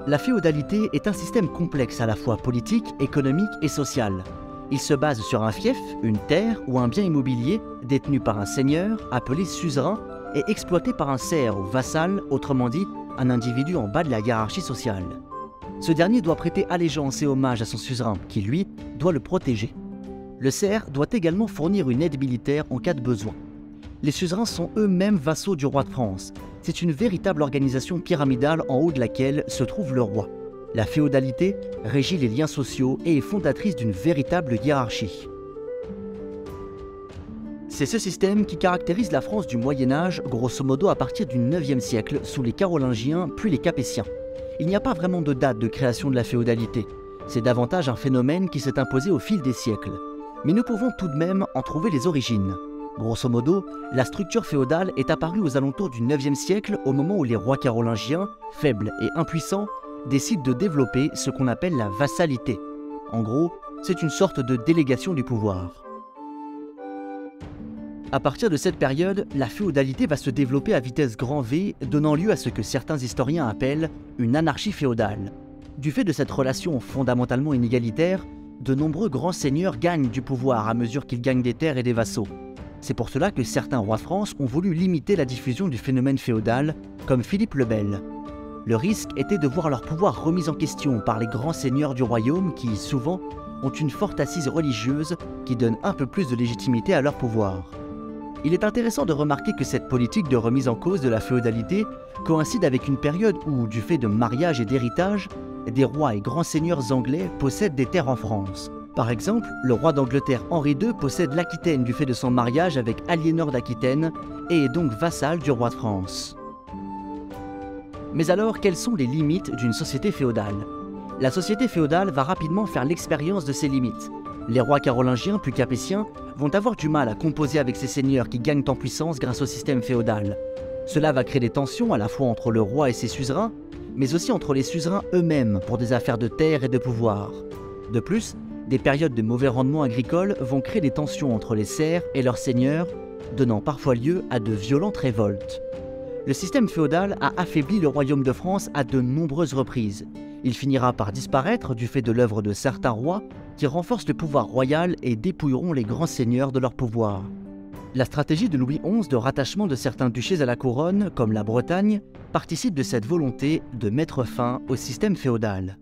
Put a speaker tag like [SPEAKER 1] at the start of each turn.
[SPEAKER 1] La féodalité est un système complexe à la fois politique, économique et social. Il se base sur un fief, une terre ou un bien immobilier détenu par un seigneur appelé suzerain et exploité par un serf ou vassal, autrement dit un individu en bas de la hiérarchie sociale. Ce dernier doit prêter allégeance et hommage à son suzerain qui, lui, doit le protéger. Le serf doit également fournir une aide militaire en cas de besoin. Les suzerains sont eux-mêmes vassaux du roi de France. C'est une véritable organisation pyramidale en haut de laquelle se trouve le roi. La féodalité régit les liens sociaux et est fondatrice d'une véritable hiérarchie. C'est ce système qui caractérise la France du Moyen-Âge, grosso modo à partir du IXe siècle, sous les Carolingiens puis les Capétiens. Il n'y a pas vraiment de date de création de la féodalité. C'est davantage un phénomène qui s'est imposé au fil des siècles. Mais nous pouvons tout de même en trouver les origines. Grosso modo, la structure féodale est apparue aux alentours du IXe siècle au moment où les rois carolingiens, faibles et impuissants, décident de développer ce qu'on appelle la vassalité. En gros, c'est une sorte de délégation du pouvoir. À partir de cette période, la féodalité va se développer à vitesse grand V, donnant lieu à ce que certains historiens appellent une anarchie féodale. Du fait de cette relation fondamentalement inégalitaire, de nombreux grands seigneurs gagnent du pouvoir à mesure qu'ils gagnent des terres et des vassaux. C'est pour cela que certains rois de France ont voulu limiter la diffusion du phénomène féodal, comme Philippe le Bel. Le risque était de voir leur pouvoir remis en question par les grands seigneurs du royaume qui, souvent, ont une forte assise religieuse qui donne un peu plus de légitimité à leur pouvoir. Il est intéressant de remarquer que cette politique de remise en cause de la féodalité coïncide avec une période où, du fait de mariage et d'héritage, des rois et grands seigneurs anglais possèdent des terres en France. Par exemple, le roi d'Angleterre Henri II possède l'Aquitaine du fait de son mariage avec Aliénor d'Aquitaine et est donc vassal du roi de France. Mais alors, quelles sont les limites d'une société féodale? La société féodale va rapidement faire l'expérience de ses limites. Les rois carolingiens puis capétiens vont avoir du mal à composer avec ces seigneurs qui gagnent en puissance grâce au système féodal. Cela va créer des tensions à la fois entre le roi et ses suzerains, mais aussi entre les suzerains eux-mêmes pour des affaires de terre et de pouvoir. De plus, des périodes de mauvais rendement agricole vont créer des tensions entre les serfs et leurs seigneurs, donnant parfois lieu à de violentes révoltes. Le système féodal a affaibli le royaume de France à de nombreuses reprises. Il finira par disparaître du fait de l'œuvre de certains rois qui renforcent le pouvoir royal et dépouilleront les grands seigneurs de leur pouvoir. La stratégie de Louis XI de rattachement de certains duchés à la couronne, comme la Bretagne, participe de cette volonté de mettre fin au système féodal.